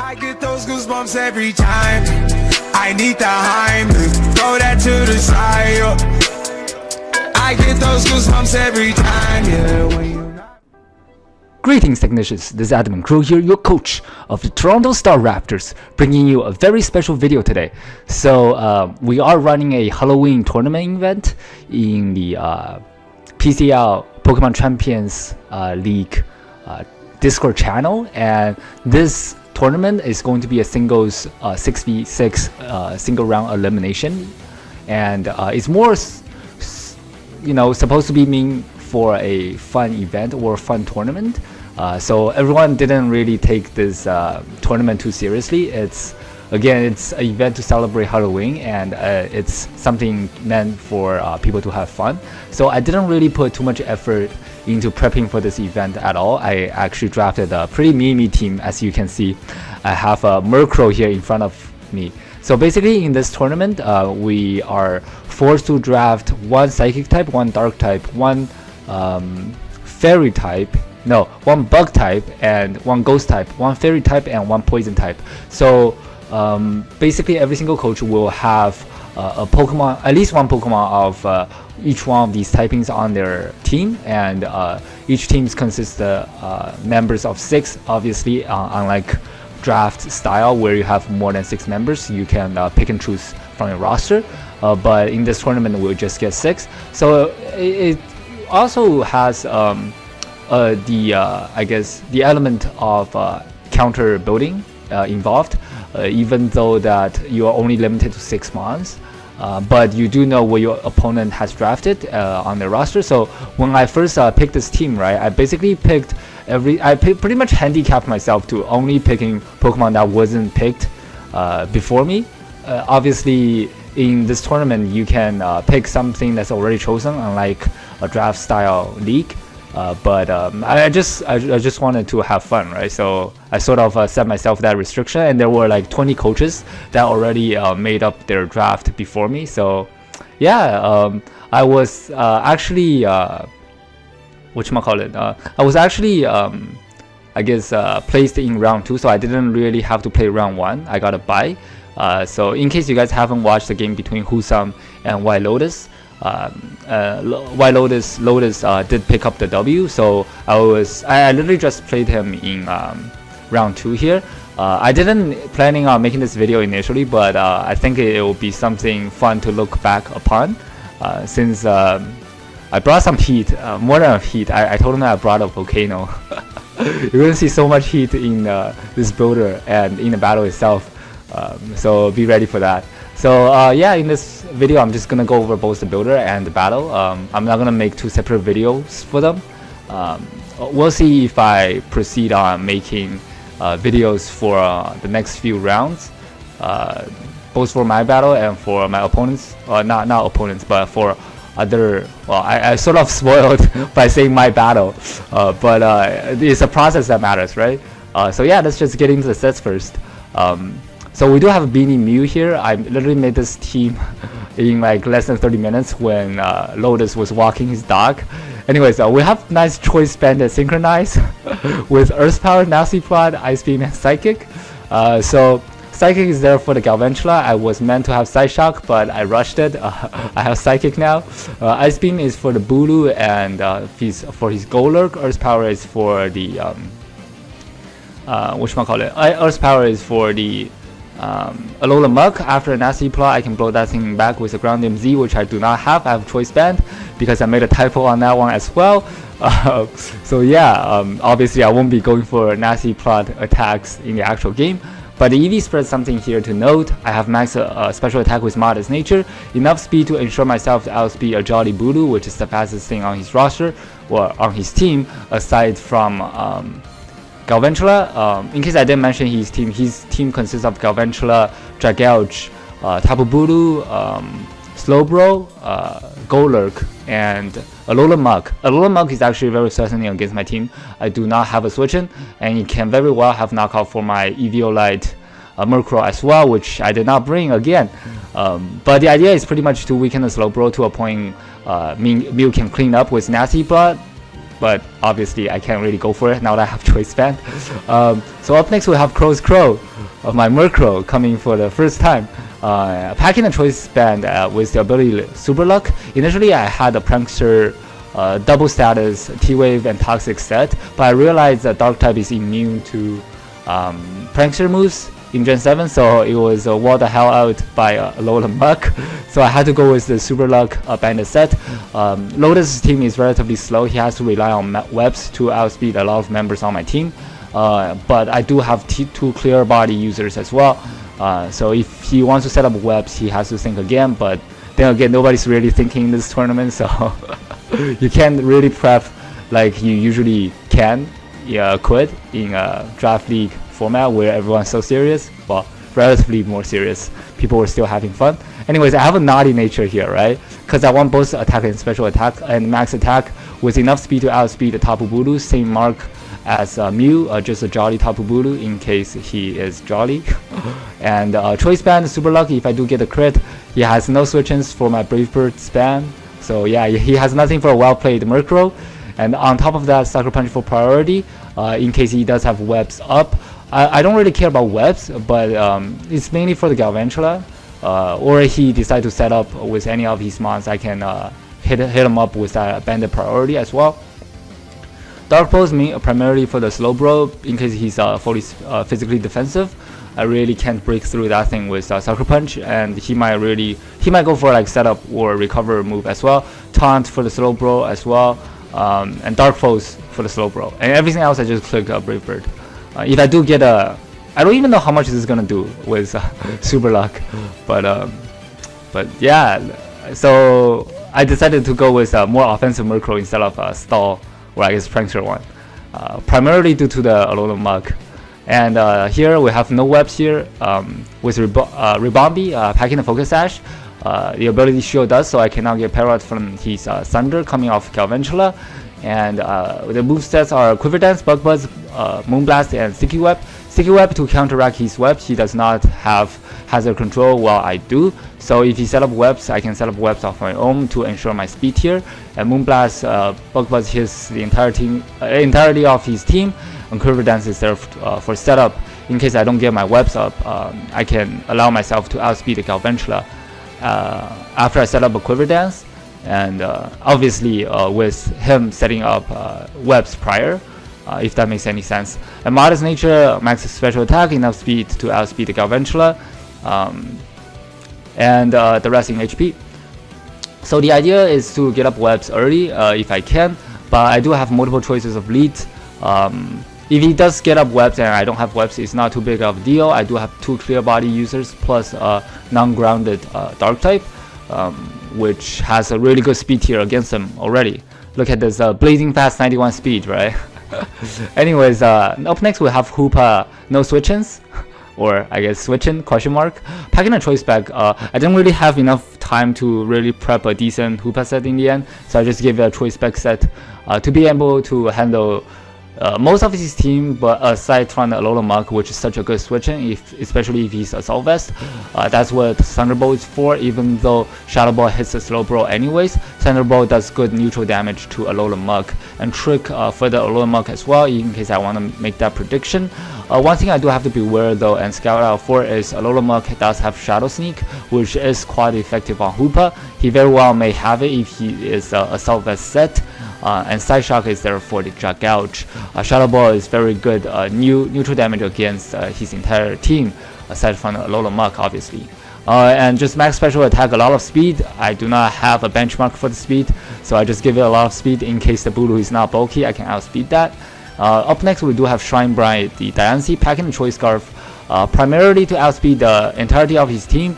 I get those goosebumps every time. I need the Heimlich, throw that to the side. I get those goosebumps every time, yeah. When you Greetings technicians, this is Admin Krow here, your coach of the Toronto Star Raptors, bringing you a very special video today. So we are running a Halloween tournament event in the PCL Pokemon Champions League Discord channel, and this tournament is going to be a singles 6v6 single round elimination, and it's more supposed to be mean for a fun event or fun tournament. So everyone didn't really take this tournament too seriously. It's an event to celebrate Halloween, and it's something meant for people to have fun. So I didn't really put too much effort into prepping for this event at all. I actually drafted a pretty meme team. As you can see, I have a Murkrow here in front of me. So basically in this tournament, we are forced to draft one Psychic type, one Dark type, one Fairy type, no, one Bug type, and one Ghost type, one Fairy type, and one Poison type. So basically every single coach will have a Pokemon, at least one Pokemon of each one of these typings on their team, and each team consists of members of 6. Obviously, unlike draft style where you have more than 6 members, you can pick and choose from your roster. But in this tournament, we'll just get 6. So it also has I guess the element of counter building involved, even though that you are only limited to 6 mons. But you do know what your opponent has drafted on their roster. So when I first picked this team, right, I basically picked pretty much handicapped myself to only picking Pokemon that wasn't picked before me. Obviously, in this tournament, you can pick something that's already chosen, unlike a draft style league. But I just wanted to have fun, right? So I sort of set myself that restriction, and there were like 20 coaches that already made up their draft before me. So yeah, I was actually whatchamacallit, I was actually I guess placed in round 2, so I didn't really have to play round 1. I got a bye. So in case you guys haven't watched the game between Husam and White Lotus, White Lotus did pick up the W, so I literally just played him in round 2 here. I didn't planning on making this video initially, but I think it will be something fun to look back upon, since I brought some heat, more than heat. I told him that I brought a volcano. You're gonna see so much heat in this builder and in the battle itself, so be ready for that. So yeah, in this video I'm just gonna go over both the builder and the battle. I'm not gonna make 2 separate videos for them. We'll see if I proceed on making videos for the next few rounds, both for my battle and for my opponents, not opponents, but for other. Well, I sort of spoiled by saying my battle, but it's a process that matters, right? So yeah, let's just get into the sets first. So we do have a Beanie Mew here. I literally made this team in like less than 30 minutes when Lotus was walking his dog. Anyways, we have nice choice banded synchronize with Earth Power, Nasty Plot, Ice Beam, and Psychic. So Psychic is there for the Galvantula. I was meant to have Side Shock, but I rushed it. I have Psychic now. Ice Beam is for the Bulu and for his Golurk. Earth Power is for the whatchamacallit? Earth Power is for the Alola Muk. After a Nasty Plot, I can blow that thing back with a Ground MZ, which I do not have. I have Choice Band because I made a typo on that one as well. So yeah, obviously I won't be going for Nasty Plot attacks in the actual game. But the EV spread something here to note. I have max special attack with Modest Nature, enough speed to ensure myself to outspeed a Jolly Bulu, which is the fastest thing on his roster or on his team, aside from Galvantula. In case I didn't mention his team consists of Galvantula, Dragalge, Tapu Bulu, Slowbro, Golurk, and Alola Muk. Alola Muk is actually very certainly against my team. I do not have a switch-in, and it can very well have knockout for my Eviolite Murkrow as well, which I did not bring again. But the idea is pretty much to weaken the Slowbro to a point Mew can clean up with Nasty Plot but obviously I can't really go for it now that I have choice band. So up next we have Krows of my Murkrow coming for the first time. Packing a choice band with the ability Super Luck. Initially I had a Prankster double status T-Wave and Toxic set, but I realized that Dark type is immune to Prankster moves in Gen 7, so it was walled the hell out by Alola Muck. So I had to go with the Super Luck bandit set. Lotus' team is relatively slow. He has to rely on webs to outspeed a lot of members on my team. But I do have two clear body users as well. So if he wants to set up webs, he has to think again. But then again, nobody's really thinking in this tournament, so you can't really prep like you usually could in a draft league format where everyone's so serious. Well, relatively more serious. People were still having fun. Anyways, I have a naughty nature here, right? Because I want both attack and special attack and max attack with enough speed to outspeed the Tapu Bulu. Same mark as Mew, just a jolly Tapu Bulu in case he is jolly. And choice band, super lucky. If I do get a crit, he has no switch-ins for my Brave Bird spam. So yeah, he has nothing for a well-played Murkrow. And on top of that, Sucker Punch for priority in case he does have webs up. I don't really care about webs, but it's mainly for the Galvantula. Or he decide to set up with any of his mons, I can hit him up with that bandit priority as well. Dark Pose primarily for the Slowbro in case he's fully physically defensive. I really can't break through that thing with Sucker Punch, and he might go for like setup or recover move as well. Taunt for the Slowbro as well, and Dark Pose for the Slowbro, and everything else I just click Brave Bird. If I do get I don't even know how much this is gonna do with Super Luck, but yeah. So I decided to go with more offensive Murkrow instead of Stall, or I guess Prankster one, primarily due to the Alola Mug. And here we have no webs here with Ribombi packing the Focus Sash. The ability Shield does, so I cannot get parried from his Thunder coming off Galvantula. And the movesets are Quiver Dance, Bug Buzz, Moonblast, and Sticky Web. Sticky Web to counteract his webs. He does not have hazard control while I do. So if he set up webs, I can set up webs of my own to ensure my speed here. And Moonblast, Bug Buzz hits the entirety of his team. And Quiver Dance is there for setup. In case I don't get my webs up, I can allow myself to outspeed the Galvantula after I set up a Quiver Dance. And obviously with him setting up webs prior, if that makes any sense. And Modest Nature, max special attack, enough speed to outspeed the Galvantula, and the rest in HP. So the idea is to get up webs early if I can, but I do have multiple choices of leads. If he does get up webs and I don't have webs, it's not too big of a deal. I do have two clear body users plus non-grounded Dark type, which has a really good speed tier against him already. Look at this blazing fast 91 speed, right? Anyways, up next we have Hoopa no switch-ins, or I guess switch-in question mark. Packing a choice bag. I didn't really have enough time to really prep a decent Hoopa set in the end, so I just gave it a choice bag set to be able to handle most of his team, but aside from the Alola Mug, which is such a good switch-in, especially if he's Assault Vest. That's what Thunderbolt is for, even though Shadow Ball hits the Slowbro anyways. Thunderbolt does good neutral damage to Alola Mug, and Trick for the Alola Mug as well, in case I want to make that prediction. One thing I do have to be aware though, and scout out for, is Alola Mug does have Shadow Sneak, which is quite effective on Hoopa. He very well may have it if he is Assault Vest set. And Side Shock is there for the Jaw Gouge. Shadow Ball is very good neutral damage against his entire team, aside from Alola Mug, obviously. And just max special attack, a lot of speed. I do not have a benchmark for the speed, so I just give it a lot of speed in case the Bulu is not bulky. I can outspeed that. Up next, we do have Shrine Bride, the Diancie, packing the Choice Scarf, primarily to outspeed the entirety of his team,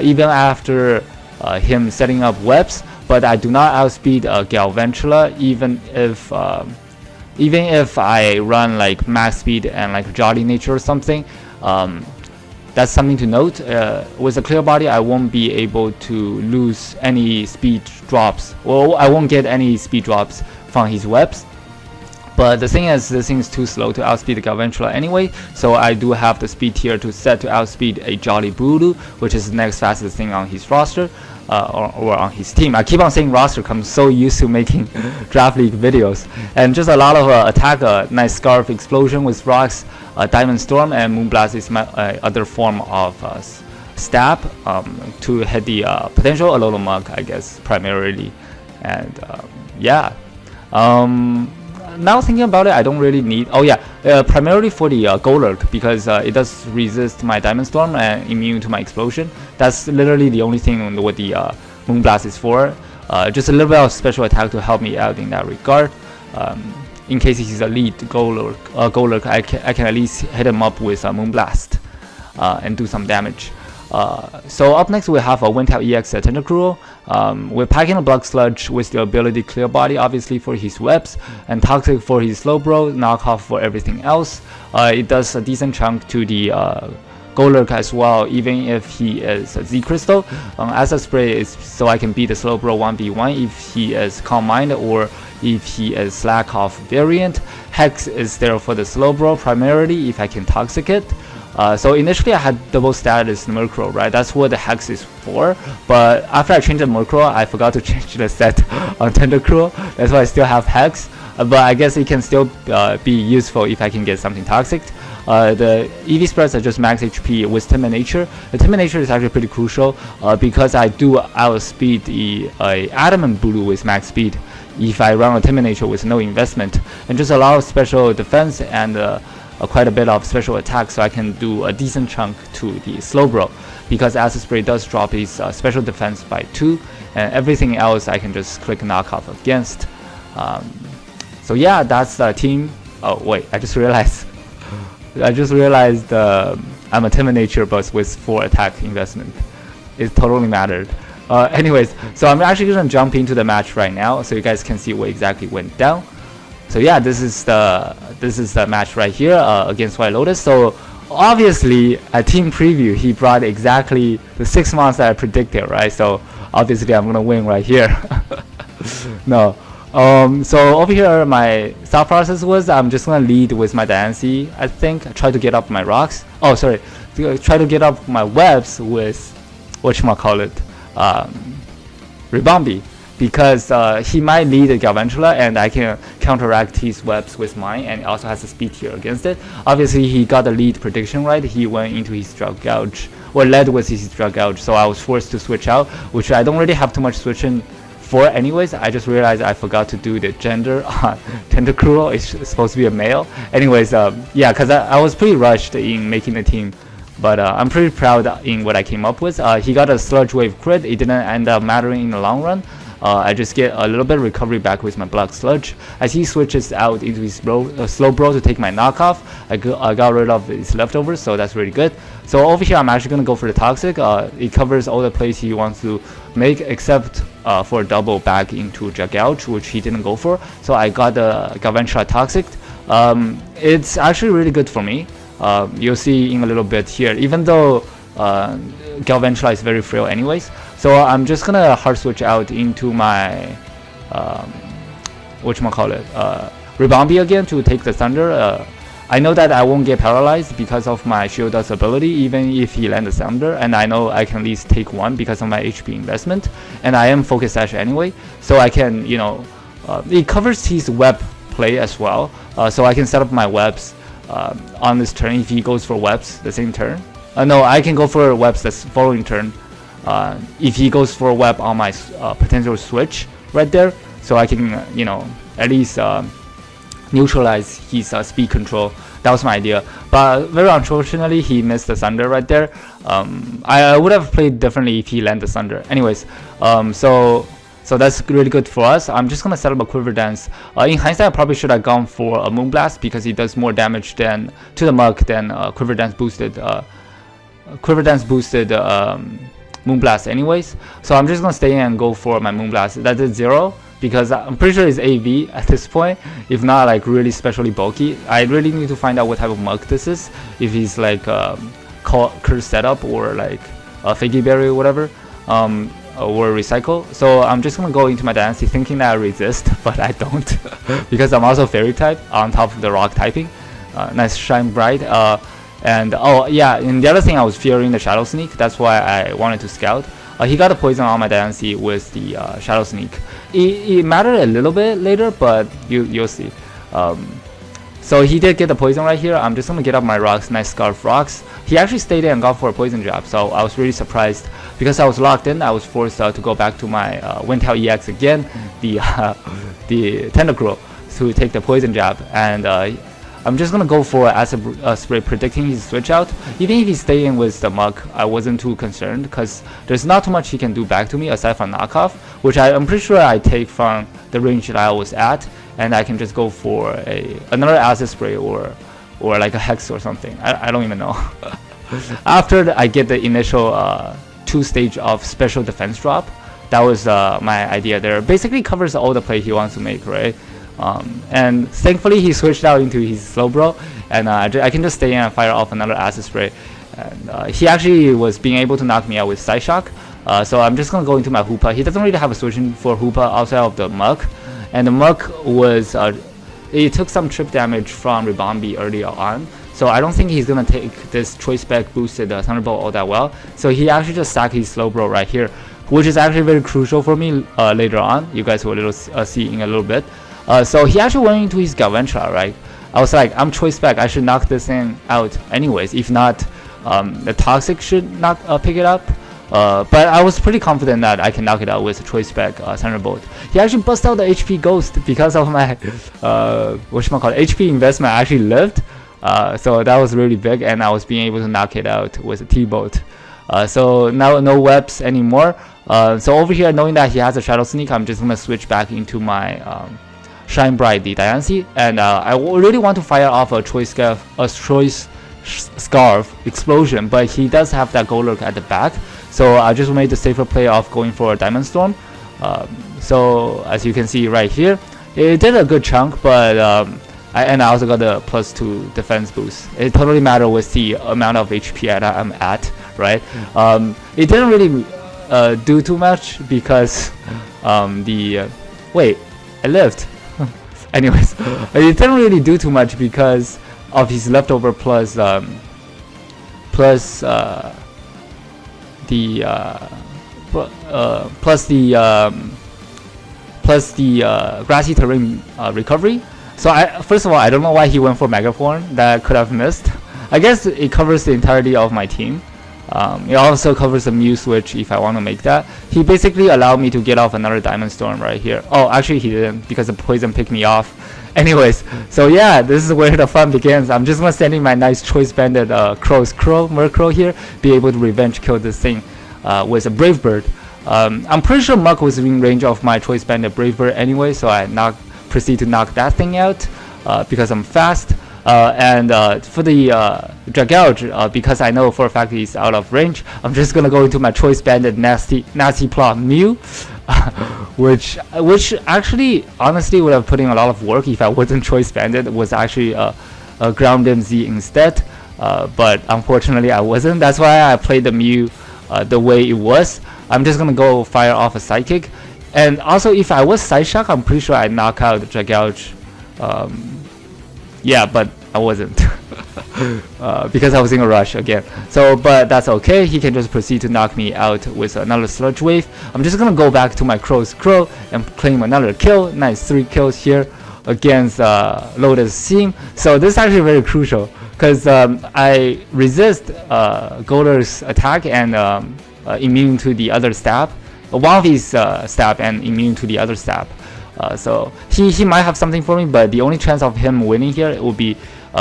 even after him setting up webs. But I do not outspeed Galvantula, even if I run like max speed and like Jolly Nature or something. That's something to note. With a clear body, I won't be able to lose any speed drops. Well, I won't get any speed drops from his webs. But the thing is, this thing is too slow to outspeed the Galvantula anyway, so I do have the speed tier to set to outspeed a Jolly Voodoo, which is the next fastest thing on his roster, or on his team. I keep on saying roster because I'm so used to making Draft League videos. And just a lot of attack, nice Scarf Explosion with rocks, Diamond Storm, and Moonblast is my other form of stab to hit the potential Alola Mug, I guess, primarily. And yeah. Now thinking about it, I don't really need. Oh yeah, primarily for the Golurk, because it does resist my Diamond Storm and immune to my explosion. That's literally the only thing what the Moonblast is for. Just a little bit of special attack to help me out in that regard. In case he's a lead Golurk, I can at least hit him up with a Moonblast and do some damage. So up next we have a Windtail EX Tentacruel. We're packing a Block Sludge with the ability Clear Body, obviously for his webs, and Toxic for his Slowbro, Knockoff for everything else. It does a decent chunk to the Golurk as well, even if he is a Z Crystal. Acid Spray is so I can beat the Slowbro 1v1 if he is Calm Mind or if he is Slack Off variant. Hex is there for the Slowbro primarily if I can Toxic it. So initially I had double status Murkrow, right? That's what the Hex is for. But after I changed the Murkrow, I forgot to change the set on Tentacruel. That's why I still have Hex. But I guess it can still be useful if I can get something toxic. The EV spreads are just max HP with Timid Nature. The Timid Nature is actually pretty crucial because I do outspeed the Adamant Bulu with max speed if I run a Timid Nature with no investment, and just allow special defense and quite a bit of special attack, so I can do a decent chunk to the Slowbro, because Acid Spray does drop his special defense by 2, and everything else I can just click knockoff against. So yeah, that's the team. Oh wait, I just realized I'm a Timid Nature but with 4 attack investment. It totally mattered. Anyways, so I'm actually gonna jump into the match right now so you guys can see what exactly went down. So yeah, this is the match right here against White Lotus. So obviously at team preview he brought exactly the 6 months that I predicted, right? So obviously I'm gonna win right here. No. So over here my thought process was I'm just gonna lead with my Diancie. I think try to get up my rocks. Oh sorry, try to get up my webs with whatchamacallit, Ribombee, because he might lead the Galvantula and I can counteract his webs with mine, and it also has a speed tier against it. Obviously he got the lead prediction right. He went into his Drug Gouge, or led with his Drug Gouge, so I was forced to switch out, which I don't really have too much switching for anyways. I just realized I forgot to do the gender on Tentacruel. It's supposed to be a male. Anyways, yeah, because I was pretty rushed in making the team, but I'm pretty proud in what I came up with. He got a Sludge Wave crit. It didn't end up mattering in the long run. I just get a little bit of recovery back with my Block Sludge. As he switches out into his Slowbro to take my knockoff, I got rid of his leftovers, so that's really good. So over here I'm actually going to go for the Toxic. It covers all the plays he wants to make except for a double back into Jagouge, which he didn't go for. So I got the Galvantula Toxic. It's actually really good for me. You'll see in a little bit here, even though Galvantula is very frail anyways. So I'm just gonna hard switch out into my Ribombee again to take the Thunder. I know that I won't get paralyzed because of my Shield Dust ability, even if he lands the Thunder, and I know I can at least take 1 because of my HP investment, and I am Focus Sash anyway, so I can, you know, it covers his web play as well, so I can set up my webs on this turn if he goes for webs the same turn. No, I can go for webs the following turn if he goes for a web on my potential switch right there, so I can, you know, at least neutralize his speed control. That was my idea, but very unfortunately he missed the Thunder right there. I would have played differently if he landed the Thunder. Anyways, so that's really good for us. I'm just gonna set up a Quiver Dance. In hindsight, I probably should have gone for a Moonblast because it does more damage than to the Mug than Quiver Dance boosted Moonblast anyways. So I'm just gonna stay in and go for my Moonblast. That did 0 because I'm pretty sure it's AV at this point, if not like really specially bulky. I really need to find out what type of Mug this is, if he's like curse setup or like a Figgy Berry or whatever. were recycled. So I'm just gonna go into my dynasty thinking that I resist, but I don't because I'm also fairy type on top of the rock typing. Nice shine bright. And oh yeah, and the other thing, I was fearing the shadow sneak. That's why I wanted to scout. He got a poison on my dynasty with the shadow sneak. It mattered a little bit later, but you'll see. So he did get the poison right here. I'm just gonna get up my rocks, nice scarf rocks. He actually stayed in and got for a poison jab, so I was really surprised because I was locked in. I was forced to go back to my Windtail EX again, the Tentacruel, to take the poison jab, and I'm just gonna go for acid spray, predicting his switch out. Even if he stay in with the muck, I wasn't too concerned because there's not too much he can do back to me aside from knockoff, which I'm pretty sure I take from the range that I was at. And I can just go for another acid spray or like a hex or something. I don't even know. After I get the initial 2-stage of special defense drop, that was my idea there. Basically covers all the play he wants to make, right? And thankfully he switched out into his slow bro, and I can just stay in and fire off another acid spray. And he actually was being able to knock me out with side shock. So I'm just gonna go into my Hoopa. He doesn't really have a solution for Hoopa outside of the muck. And the muck was, it took some trip damage from Ribombi earlier on, so I don't think he's gonna take this choice spec boosted Thunderbolt all that well. So he actually just stacked his slow bro right here, which is actually very crucial for me later on. You guys will see in a little bit. So he actually went into his Galvantula, right? I was like, I'm choice spec, I should knock this thing out anyways. If not, the Toxic should not pick it up. But I was pretty confident that I can knock it out with a choice spec Thunderbolt. He actually busted out the HP Ghost because of my whatchamacallit, HP investment actually lived. So that was really big, and I was being able to knock it out with a T-Bolt. So now no webs anymore. So over here, knowing that he has a Shadow Sneak, I'm just gonna switch back into my Shine Bright, the Dynasty, and I really want to fire off a choice Scarf Explosion, but he does have that Golurk at the back. So I just made the safer play of going for a Diamond Storm. So as you can see right here, it did a good chunk, but I also got a +2 defense boost. It totally mattered with the amount of HP that I'm at, right? It didn't really do too much because wait, I lived. Anyways, it didn't really do too much because of his leftover plus the grassy terrain recovery. So first of all, I don't know why he went for Megaform. That could have missed. I guess it covers the entirety of my team. It also covers the Mew switch if I want to make that. He basically allowed me to get off another Diamond Storm right here. Oh, actually he didn't because the poison picked me off. Anyways, so yeah, this is where the fun begins. I'm just gonna send in my nice choice banded Krows Murkrow here, be able to revenge kill this thing with a Brave Bird. I'm pretty sure Muck was in range of my choice banded Brave Bird anyway, so I proceed to knock that thing out because I'm fast. And for the Dragouge, because I know for a fact he's out of range, I'm just gonna go into my choice banded nasty plot Mew, which actually honestly would have put in a lot of work if I wasn't choice banded. It was actually a Ground MZ instead, but unfortunately I wasn't. That's why I played the Mew the way it was. I'm just gonna go fire off a Psychic, and also if I was Side Shock, I'm pretty sure I'd knock out the Dragouge. Yeah, but I wasn't because I was in a rush again. So, but that's okay. He can just proceed to knock me out with another Sludge Wave. I'm just gonna go back to my Krows and claim another kill. Nice 3 kills here against Lotus team. So this is actually very crucial because I resist Golurk's attack and immune to the other stab. One of his stab and immune to the other stab. So he might have something for me, but the only chance of him winning here will be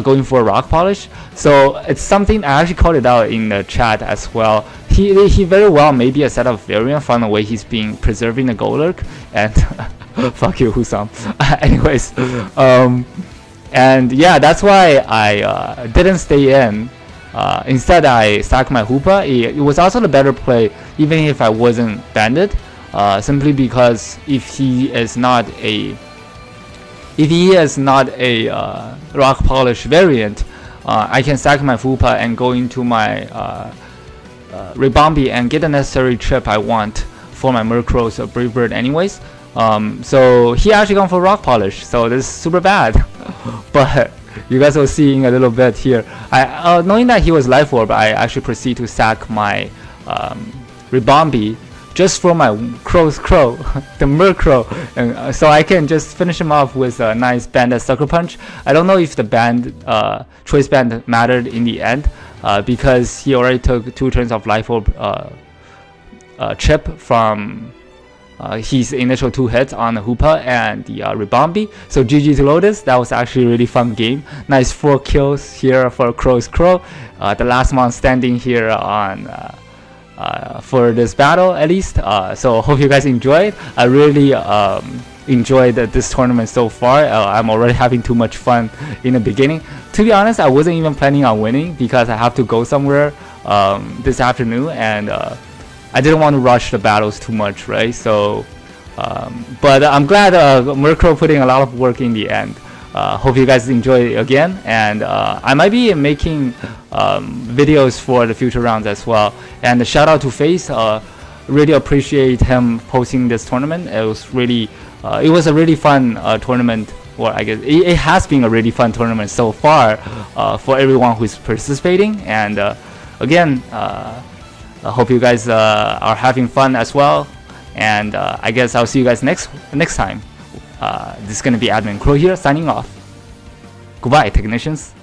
going for a Rock Polish. So it's something I actually called it out in the chat as well. He very well may be a set of variant from the way he's been preserving the Golurk, and fuck you, Husam. Anyways, and yeah, that's why I didn't stay in. Instead, I stacked my Hoopa. It was also the better play, even if I wasn't banded. Simply because if he is not a Rock Polish variant, I can stack my Hoopa and go into my Ribombi and get the necessary chip I want for my Krows Brave Bird anyways. So he actually gone for rock polish, so this is super bad. But you guys will see in a little bit here. Knowing that he was life orb, I actually proceed to sack my Ribombi just for my Krow, the Krow, and so I can just finish him off with a nice banded sucker punch. I don't know if the choice band mattered in the end, because he already took 2 turns of life orb chip from his initial 2 hits on the Hoopa and the Ribombi. So GG to Lotus. That was actually a really fun game. Nice 4 kills here for Krow. The last one standing here on for this battle at least. So hope you guys enjoyed. I really enjoyed this tournament so far. I'm already having too much fun in the beginning. To be honest, I wasn't even planning on winning because I have to go somewhere this afternoon, and I didn't want to rush the battles too much, right? So but I'm glad Krow putting a lot of work in the end. Hope you guys enjoy it again, and I might be making videos for the future rounds as well. And shout out to Face, really appreciate him posting this tournament. It was really it was a really fun tournament. Well, I guess it has been a really fun tournament so far for everyone who's participating. And again, I hope you guys are having fun as well. And I guess I'll see you guys next time. This is gonna be Admin Krow here, signing off. Goodbye, technicians.